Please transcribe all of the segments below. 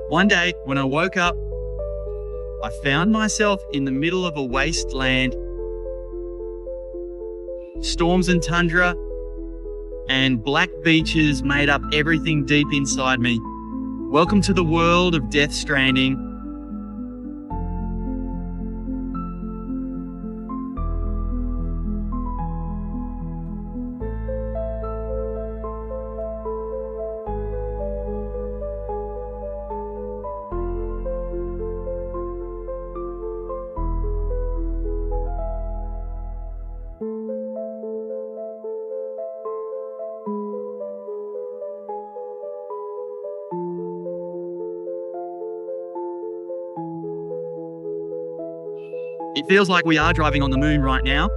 One day, when I woke up, I found myself in the middle of a wasteland, storms and tundra, and black beaches made up everything deep inside me. Welcome to the world of Death Stranding. It feels like we are driving on the moon right now.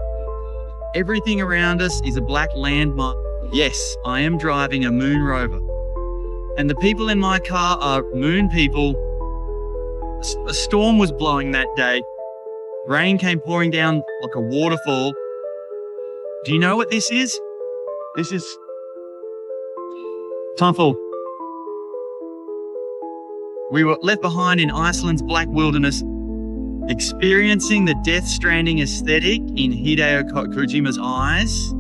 Everything around us is a black landmark. Yes, I am driving a moon rover. And the people in my car are moon people. A storm was blowing that day. Rain came pouring down like a waterfall. Do you know what this is? This is Timefall. We were left behind in Iceland's black wilderness, experiencing the Death Stranding aesthetic in Hideo Kojima's eyes.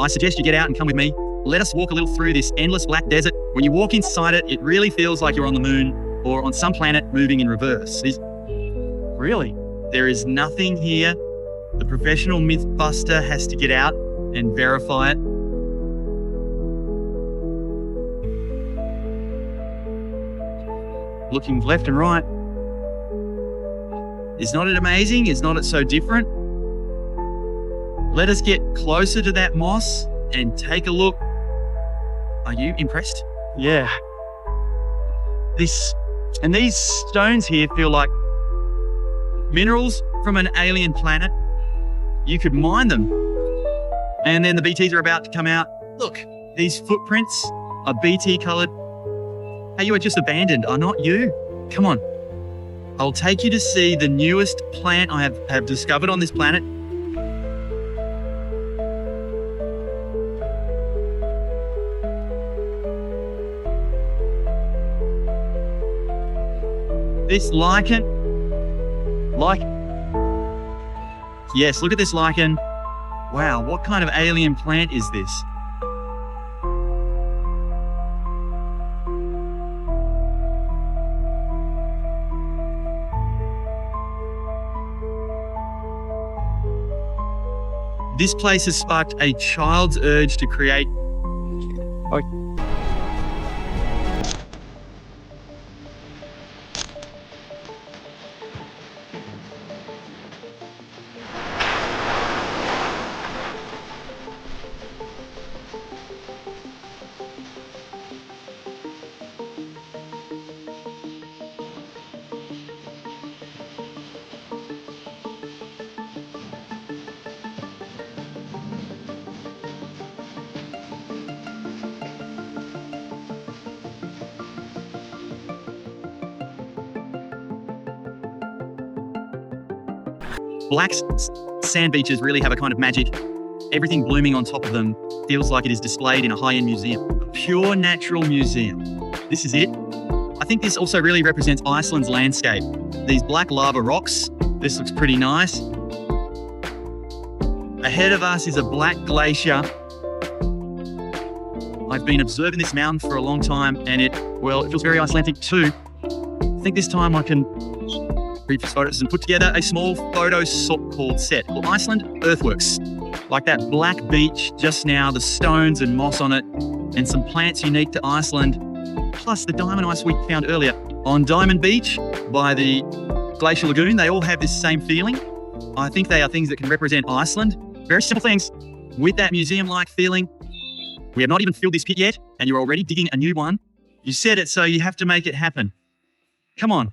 I suggest you get out and come with me. Let us walk a little through this endless black desert. When you walk inside it, it really feels like you're on the moon or on some planet moving in reverse. Really, there is nothing here. The professional mythbuster has to get out and verify it. Looking left and right. Is not it amazing? Is not it so different? Let us get closer to that moss and take a look. Are you impressed? Yeah. These stones here feel like minerals from an alien planet. You could mine them. And then the BTs are about to come out. Look, these footprints are BT colored. Hey, you are just abandoned, are not you? Come on. I'll take you to see the newest plant I have discovered on this planet. This lichen. Yes, look at this lichen. Wow, what kind of alien plant is this? This place has sparked a child's urge to create. Black sand beaches really have a kind of magic. Everything blooming on top of them feels like it is displayed in a high-end museum. A pure natural museum. This is it. I think this also really represents Iceland's landscape. These black lava rocks. This looks pretty nice. Ahead of us is a black glacier. I've been observing this mountain for a long time and it feels very Icelandic too. I think this time I can previous photos and put together a small photo called set called Iceland Earthworks. Like that black beach just now, the stones and moss on it, and some plants unique to Iceland, plus the diamond ice we found earlier on Diamond Beach by the Glacier Lagoon. They all have this same feeling. I think they are things that can represent Iceland. Very simple things with that museum-like feeling. We have not even filled this pit yet, and you're already digging a new one. You said it, so you have to make it happen. Come on.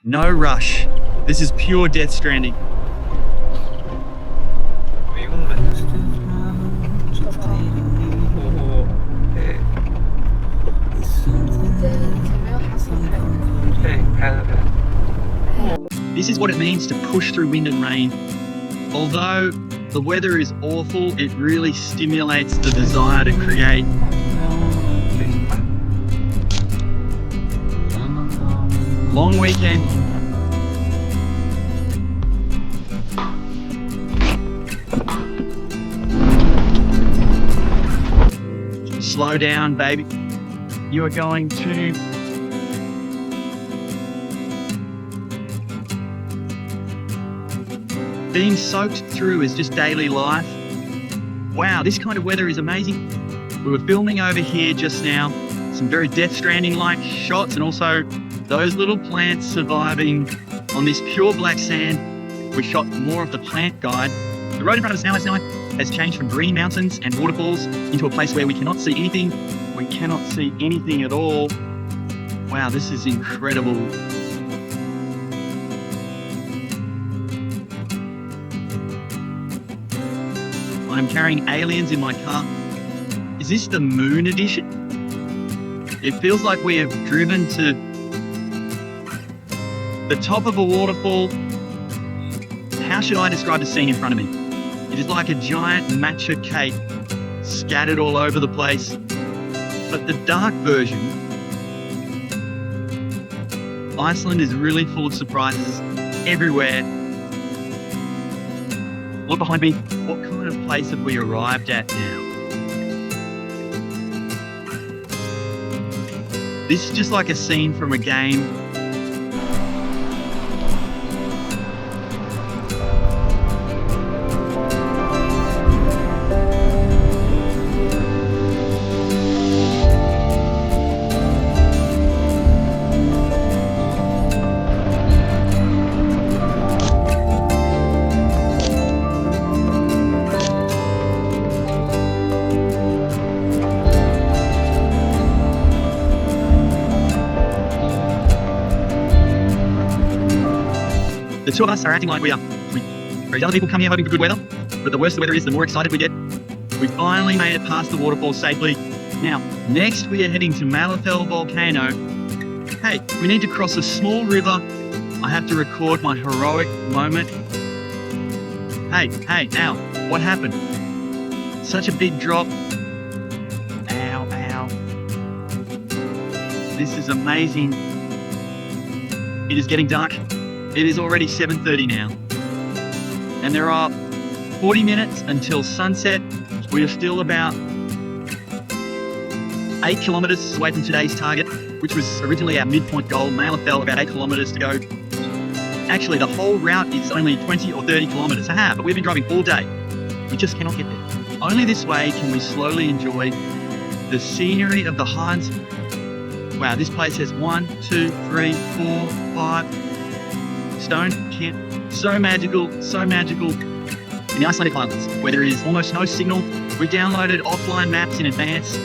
No rush. This is pure Death Stranding. This is what it means to push through wind and rain. Although the weather is awful, it really stimulates the desire to create. Long weekend. Slow down, baby. You are going to... Being soaked through is just daily life. Wow, this kind of weather is amazing. We were filming over here just now. Some very Death Stranding-like shots, and also those little plants surviving on this pure black sand. We shot more of the plant guide. The road in front of us now has changed from green mountains and waterfalls into a place where we cannot see anything. We cannot see anything at all. Wow, this is incredible. I'm carrying aliens in my car. Is this the moon edition? It feels like we have driven to the top of a waterfall. How should I describe the scene in front of me? It is like a giant matcha cake scattered all over the place. But the dark version, Iceland is really full of surprises everywhere. Look behind me. What kind of place have we arrived at now? This is just like a scene from a game. The two of us are acting like we are. Whereas other people come here hoping for good weather, but the worse the weather is, the more excited we get. We finally made it past the waterfall safely. Now, next we are heading to Malafell Volcano. Hey, we need to cross a small river. I have to record my heroic moment. Hey, ow, what happened? Such a big drop. Ow. This is amazing. It is getting dark. It is already 7:30 now. And there are 40 minutes until sunset. We are still about 8 kilometers away from today's target, which was originally our midpoint goal. Malafell, about 8 kilometers to go. Actually, the whole route is only 20 or 30 kilometers. But we've been driving all day. We just cannot get there. Only this way can we slowly enjoy the scenery of the Highlands. Wow, this place has 1, 2, 3, 4, 5 stone camp. So magical. In the Icelandic Highlands, where there is almost no signal, we downloaded offline maps in advance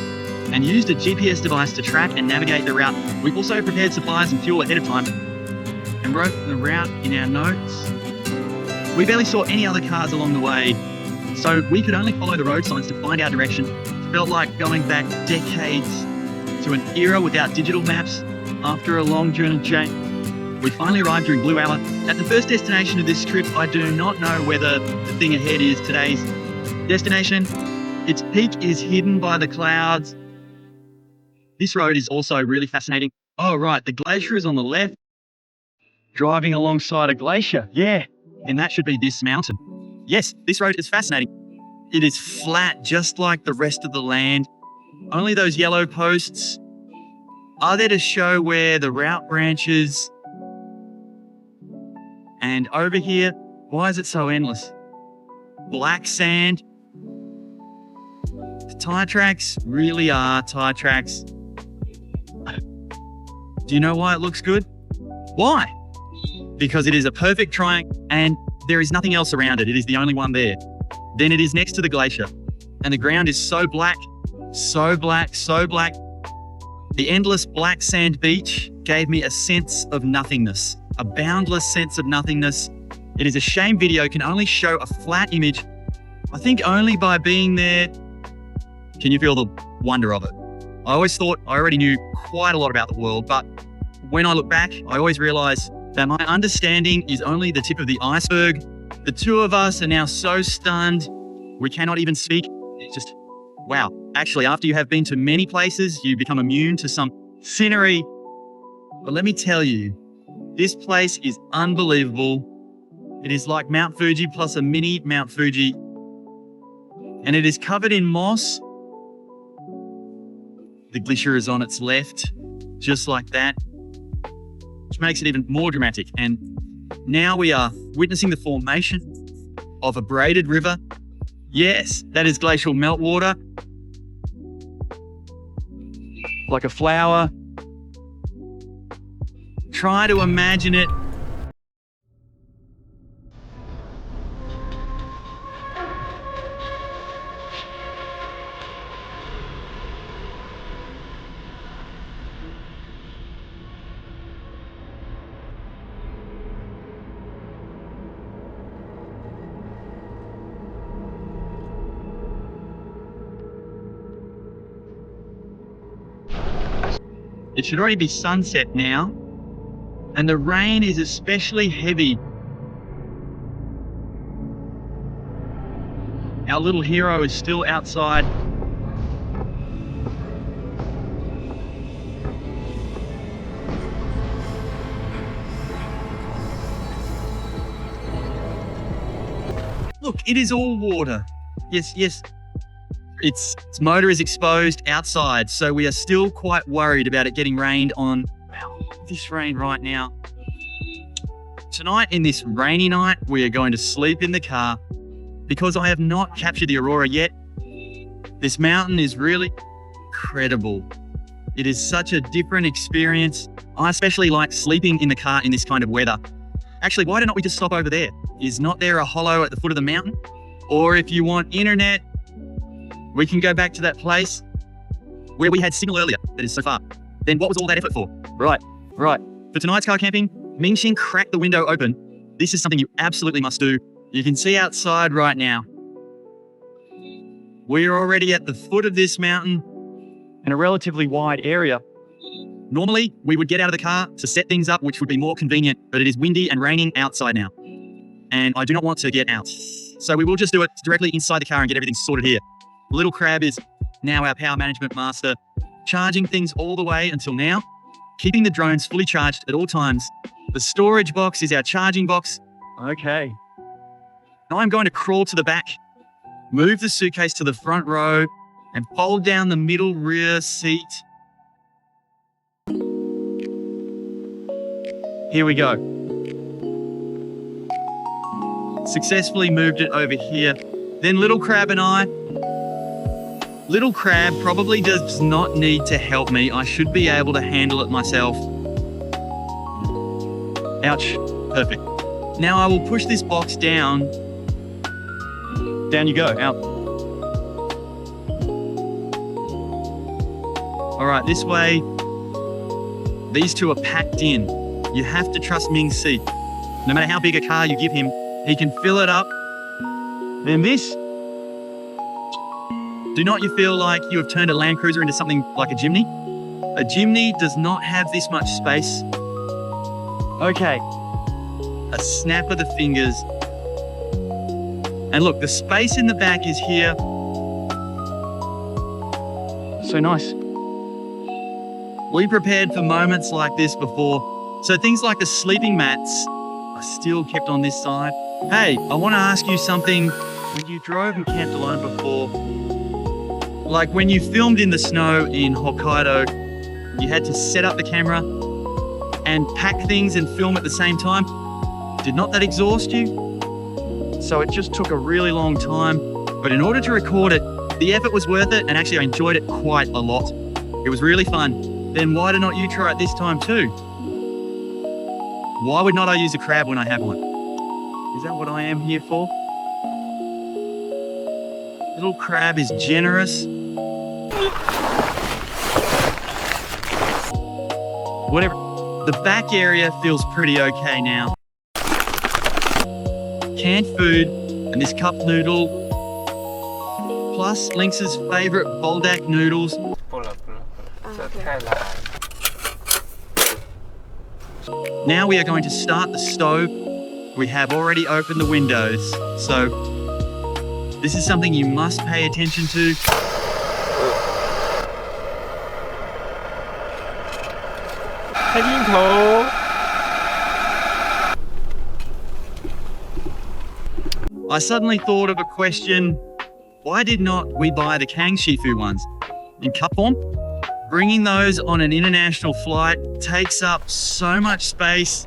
and used a GPS device to track and navigate the route. We've also prepared supplies and fuel ahead of time and wrote the route in our notes. We barely saw any other cars along the way, so we could only follow the road signs to find our direction. It felt like going back decades to an era without digital maps after a long journey. We finally arrived during blue hour at the first destination of this trip. I do not know whether the thing ahead is today's destination. Its peak is hidden by the clouds. This road is also really fascinating. Oh, right, the glacier is on the left. Driving alongside a glacier, yeah, and that should be this mountain. Yes, this road is fascinating. It is flat, just like the rest of the land. Only those yellow posts are there to show where the route branches. And over here, why is it so endless? Black sand. The tire tracks really are tire tracks. Do you know why it looks good? Why? Because it is a perfect triangle, and There is nothing else around it. It is the only one there. Then it is next to the glacier. And the ground is so black, so black, so black. The endless black sand beach gave me a sense of nothingness, a boundless sense of nothingness. It is a shame video can only show a flat image. I think only by being there can you feel the wonder of it. I always thought I already knew quite a lot about the world, but when I look back, I always realize that my understanding is only the tip of the iceberg. The two of us are now so stunned, we cannot even speak. It's just, wow. Actually, after you have been to many places, you become immune to some scenery. But let me tell you, this place is unbelievable. It is like Mount Fuji plus a mini Mount Fuji. And it is covered in moss. The glacier is on its left, just like that, which makes it even more dramatic. And now we are witnessing the formation of a braided river. Yes, that is glacial meltwater. Like a flower. Try to imagine it. It should already be sunset now, and the rain is especially heavy. Our little hero is still outside. Look, it is all water. Yes. Its motor is exposed outside, so we are still quite worried about it getting rained on. Wow, this rain right now. Tonight, in this rainy night, we are going to sleep in the car because I have not captured the aurora yet. This mountain is really incredible. It is such a different experience. I especially like sleeping in the car in this kind of weather. Actually, why don't we just stop over there? Is not there a hollow at the foot of the mountain? Or if you want internet, we can go back to that place where we had signal earlier. That is so far. Then what was all that effort for? Right. For tonight's car camping, Mingxin cracked the window open. This is something you absolutely must do. You can see outside right now. We're already at the foot of this mountain in a relatively wide area. Normally, we would get out of the car to set things up, which would be more convenient, but it is windy and raining outside now. And I do not want to get out. So we will just do it directly inside the car and get everything sorted here. Little Crab is now our power management master, charging things all the way until now, keeping the drones fully charged at all times. The storage box is our charging box. Okay. Now I'm going to crawl to the back, move the suitcase to the front row, and fold down the middle rear seat. Here we go. Successfully moved it over here. Then Little Crab and I. Little Crab probably does not need to help me. I should be able to handle it myself. Ouch. Perfect. Now I will push this box down. Down you go. Out. All right, this way. These two are packed in. You have to trust Ming's seat. No matter how big a car you give him, he can fill it up. Then this. Do not you feel like you have turned a Land Cruiser into something like a Jimny? A Jimny does not have this much space. Okay. A snap of the fingers. And look, the space in the back is here. So nice. We prepared for moments like this before. So things like the sleeping mats are still kept on this side. Hey, I want to ask you something. When you drove and camped alone before, like when you filmed in the snow in Hokkaido, you had to set up the camera and pack things and film at the same time. Did not that exhaust you? So it just took a really long time. But in order to record it, the effort was worth it, and actually I enjoyed it quite a lot. It was really fun. Then why not you try it this time too? Why would not I use a crab when I have one? Is that what I am here for? Little crab is generous. Whatever. The back area feels pretty okay now. Canned food and this cup noodle, plus Lynx's favorite Boldak noodles. Now we are going to start the stove. We have already opened the windows, so this is something you must pay attention to. I suddenly thought of a question. Why did not we buy the Kang Shifu ones in cup form? Bringing those on an international flight takes up so much space.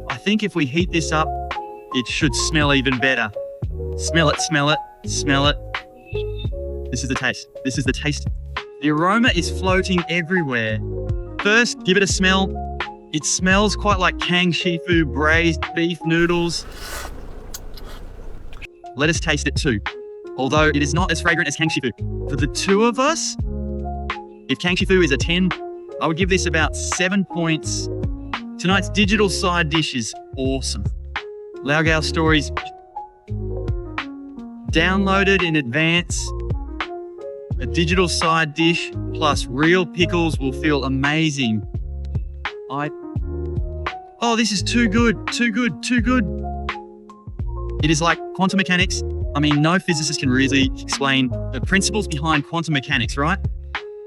I think if we heat this up, it should smell even better. Smell it, smell it, smell it. This is the taste. This is the taste. The aroma is floating everywhere. First, give it a smell. It smells quite like Kang Shifu braised beef noodles. Let us taste it too. Although it is not as fragrant as Kang Shifu. For the two of us, if Kang Shifu is a 10, I would give this about 7 points. Tonight's digital side dish is awesome. Laogao Stories downloaded in advance. A digital side dish plus real pickles will feel amazing. Oh, this is too good, too good, too good. It is like quantum mechanics. I mean, no physicist can really explain the principles behind quantum mechanics, right?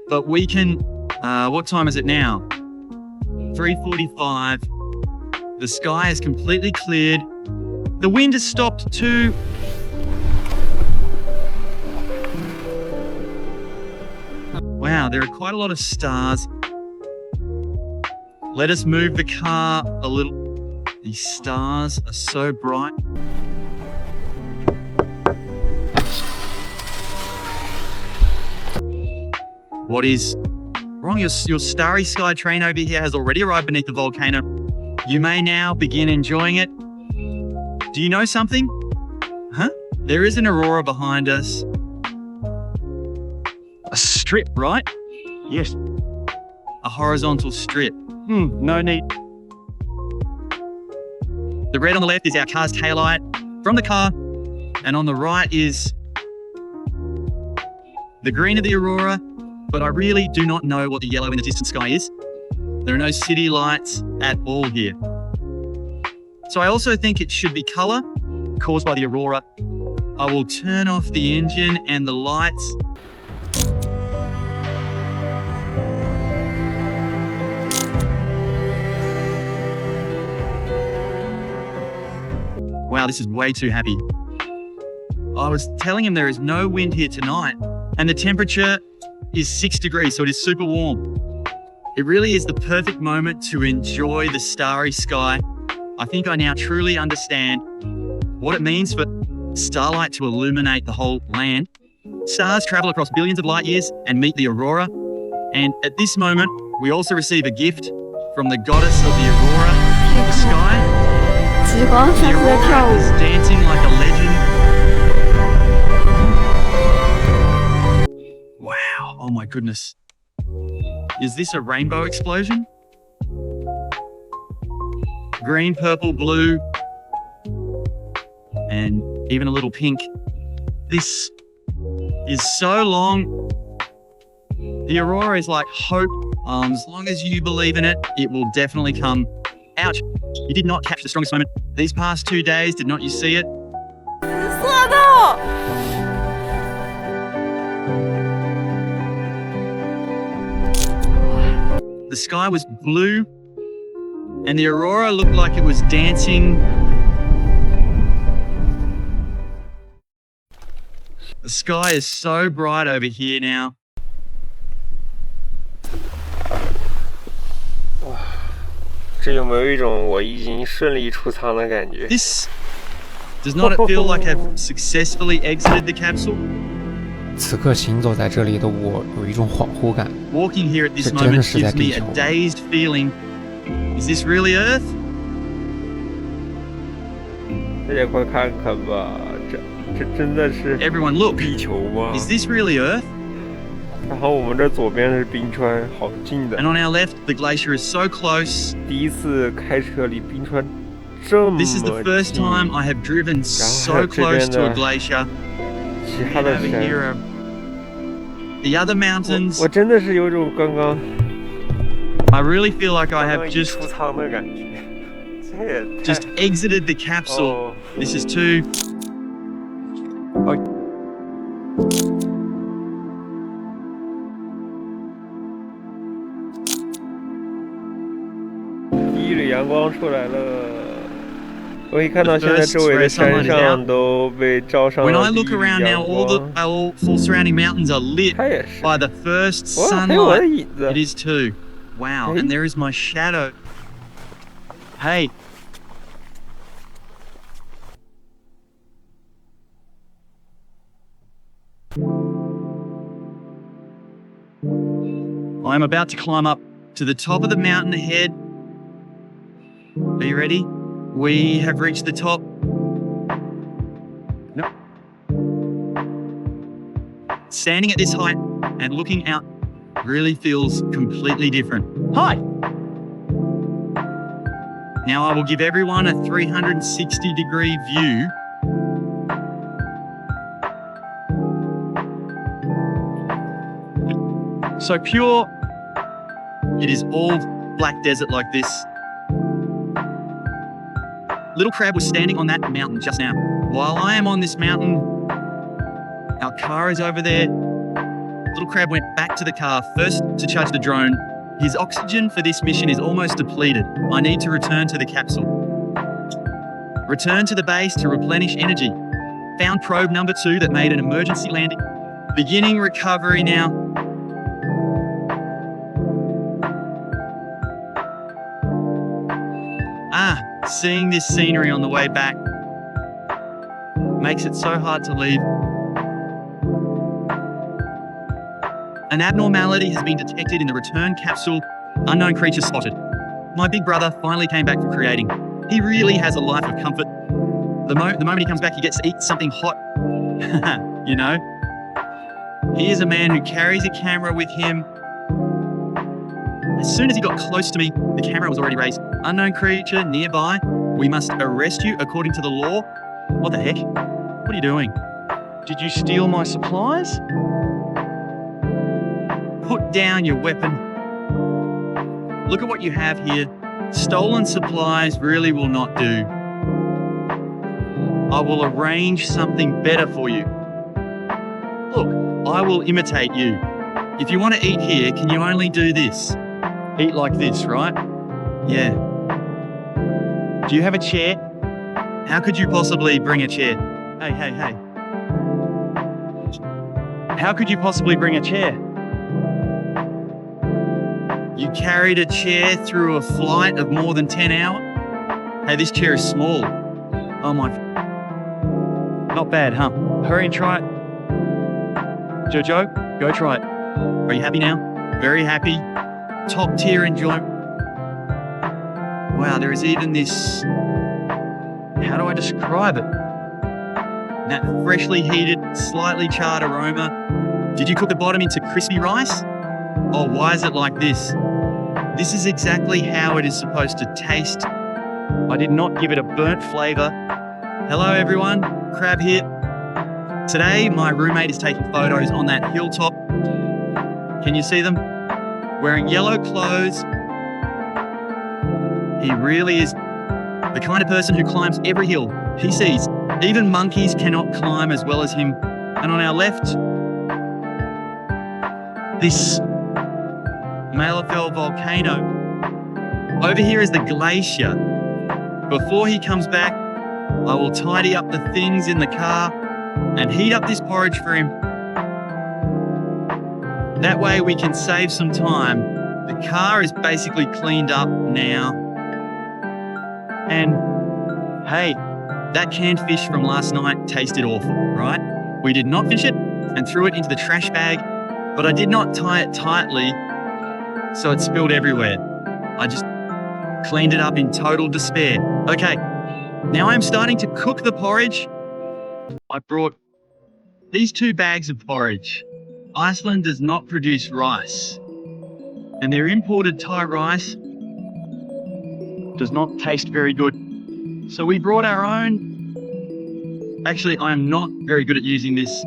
But we can, what time is it now? 3:45. The sky is completely cleared. The wind has stopped too. Wow, there are quite a lot of stars. Let us move the car a little. These stars are so bright. What is wrong? Your starry sky train over here has already arrived beneath the volcano. You may now begin enjoying it. Do you know something? Huh? There is an aurora behind us. A strip, right? Yes. A horizontal strip. No need. The red on the left is our car's taillight from the car, and on the right is the green of the aurora, but I really do not know what the yellow in the distant sky is. There are no city lights at all here. So I also think it should be color caused by the aurora. I will turn off the engine and the lights. Wow, this is way too happy. I was telling him there is no wind here tonight, and the temperature is 6 degrees, so it is super warm. It really is the perfect moment to enjoy the starry sky. I think I now truly understand what it means for starlight to illuminate the whole land. Stars travel across billions of light years and meet the aurora. And at this moment, we also receive a gift from the goddess of the aurora in the sky. The aurora is dancing like a legend. Wow, oh my goodness. Is this a rainbow explosion? Green, purple, blue, and even a little pink. This is so long. The aurora is like hope. As long as you believe in it, it will definitely come. Ouch, you did not catch the strongest moment. These past 2 days, did not you see it? The sky was blue, and the aurora looked like it was dancing. The sky is so bright over here now. This does not it feel like I've successfully exited the capsule? 此刻行走在这里的我有一种恍惚感， Walking here at this 这真的 moment 是在 gives 地 me a 球。 dazed feeling. Is this really Earth? 此刻行走在这里的我有一种恍惚感，这真的是在地球。 Is this really Earth? 大家快看看吧，这真的是 Everyone, look. 地球吗？ Is this really Earth? 然后我们这左边是冰川，好近的。 And on our left, the glacier is so close. 第一次开车离冰川这么 This is the first 近。 time I have driven so close to a glacier. 其他的 Over 山 here are the other mountains. 我真的是有种刚刚 I really feel like I 刚 have 刚一 just 出舱的感觉，这也太 just exited the capsule. 哦 This is too. 第一缕阳光出来了，我可以看到现在周围的山上都被照上 When 了 I 第 look 一缕 around 阳 now, 光。 all full surrounding mountains are lit 它也是， by the first 哇，还有我的 sunlight. 椅子 It。is too. Wow, Hey. and there is my shadow. Hey. I'm about to climb up to the top of the mountain ahead. Are you ready? We have reached the top. No. Standing at this height and looking out really feels completely different. Hi! Now I will give everyone a 360-degree view. So pure, it is all black desert like this. Little Crab was standing on that mountain just now. While I am on this mountain, our car is over there. Little Crab went back to the car first to charge the drone. His oxygen for this mission is almost depleted. I need to return to the capsule. Return to the base to replenish energy. Found probe number 2 that made an emergency landing. Beginning recovery now. Seeing this scenery on the way back makes it so hard to leave. An abnormality has been detected in the return capsule. Unknown creature spotted. My big brother finally came back from creating. He really has a life of comfort. The moment he comes back, he gets to eat something hot. You know? He is a man who carries a camera with him. As soon as he got close to me, the camera was already raised. Unknown creature nearby. We must arrest you according to the law. What the heck? What are you doing? Did you steal my supplies? Put down your weapon. Look at what you have here. Stolen supplies really will not do. I will arrange something better for you. Look, I will imitate you. If you want to eat here, can you only do this? Eat like this, right? Yeah. Do you have a chair? How could you possibly bring a chair? Hey. How could you possibly bring a chair? You carried a chair through a flight of more than 10 hours? Hey, this chair is small. Oh my. Not bad, huh? Hurry and try it. Jojo, go try it. Are you happy now? Very happy. Top tier enjoyment. Wow, there is even this. How do I describe it? That freshly heated, slightly charred aroma. Did you cook the bottom into crispy rice? Oh, why is it like this? This is exactly how it is supposed to taste. I did not give it a burnt flavor. Hello, everyone. Crab here. Today, my roommate is taking photos on that hilltop. Can you see them? Wearing yellow clothes. He really is the kind of person who climbs every hill he sees. Even monkeys cannot climb as well as him. And on our left, this Malafell volcano. Over here is the glacier. Before he comes back, I will tidy up the things in the car and heat up this porridge for him. That way we can save some time. The car is basically cleaned up now. And hey, that canned fish from last night tasted awful, right? We did not finish it and threw it into the trash bag, but I did not tie it tightly, so it spilled everywhere. I just cleaned it up in total despair. Okay, Now I'm starting to cook the porridge. I brought these 2 bags of porridge. Iceland does not produce rice, and their imported Thai rice does not taste very good. So we brought our own. Actually, I am not very good at using this.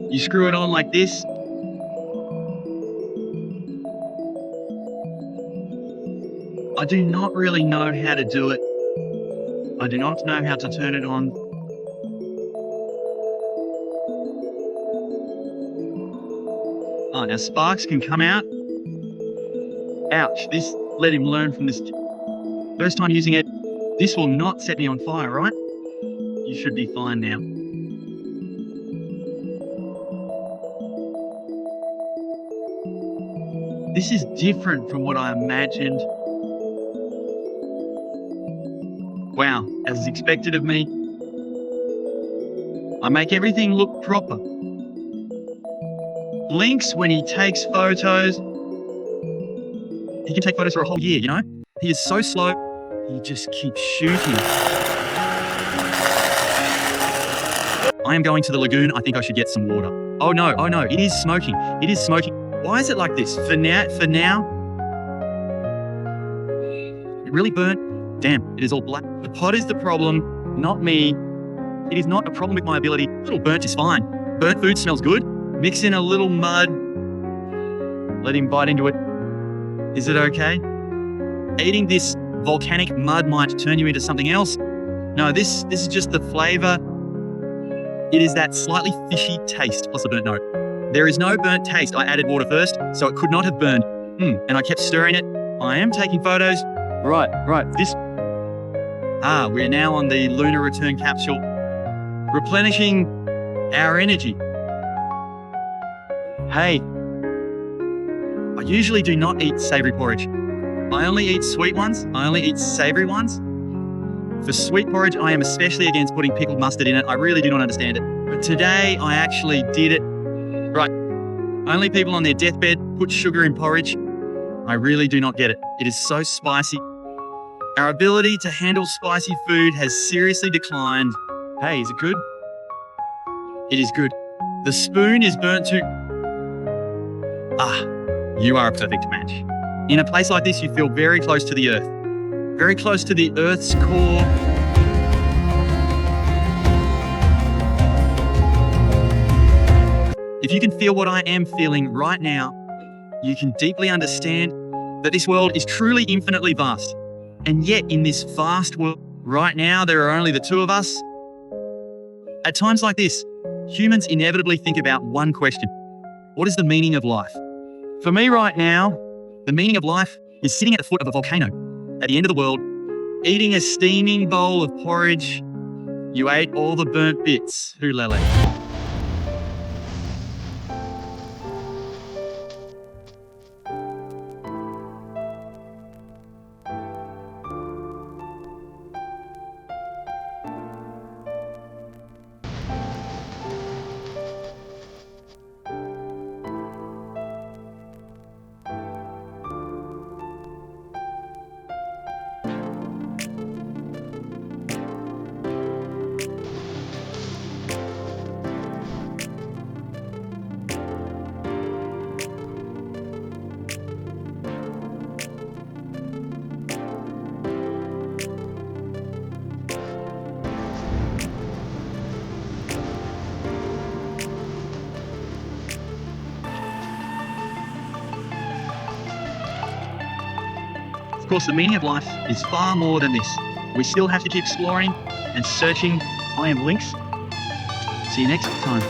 You screw it on like this. I do not really know how to do it. I do not know how to turn it on. Oh, now sparks can come out. Ouch, this, let him learn from this. First time using it. This will not set me on fire, right? You should be fine now. This is different from what I imagined. Wow, as expected of me. I make everything look proper. Lynx, when he takes photos, he can take photos for a whole year, you know? He is so slow, he just keeps shooting. I am going to the lagoon. I think I should get some water. Oh no, it is smoking. It is smoking. Why is it like this? For now, it really burnt. Damn, it is all black. The pot is the problem, not me. It is not a problem with my ability. A little burnt is fine. Burnt food smells good. Mix in a little mud. Let him bite into it. Is it okay? Eating this volcanic mud might turn you into something else. No, this is just the flavor. It is that slightly fishy taste plus a burnt note. There is no burnt taste. I added water first, so it could not have burned. And I kept stirring it. I am taking photos. Right. We're now on the lunar return capsule, replenishing our energy. Hey, I usually do not eat savory porridge. I only eat sweet ones. I only eat savory ones. For sweet porridge, I am especially against putting pickled mustard in it. I really do not understand it. But today, I actually did it. Right. Only people on their deathbed put sugar in porridge. I really do not get it. It is so spicy. Our ability to handle spicy food has seriously declined. Hey, is it good? It is good. The spoon is burnt to... You are a perfect match. In a place like this, you feel very close to the earth. Very close to the earth's core. If you can feel what I am feeling right now, you can deeply understand that this world is truly infinitely vast. And yet in this vast world, right now, there are only the 2 of us. At times like this, humans inevitably think about one question. What is the meaning of life? For me right now, the meaning of life is sitting at the foot of a volcano, at the end of the world, eating a steaming bowl of porridge. You ate all the burnt bits. Hulele. Of course, the meaning of life is far more than this. We still have to keep exploring and searching. I am Lynx. See you next time.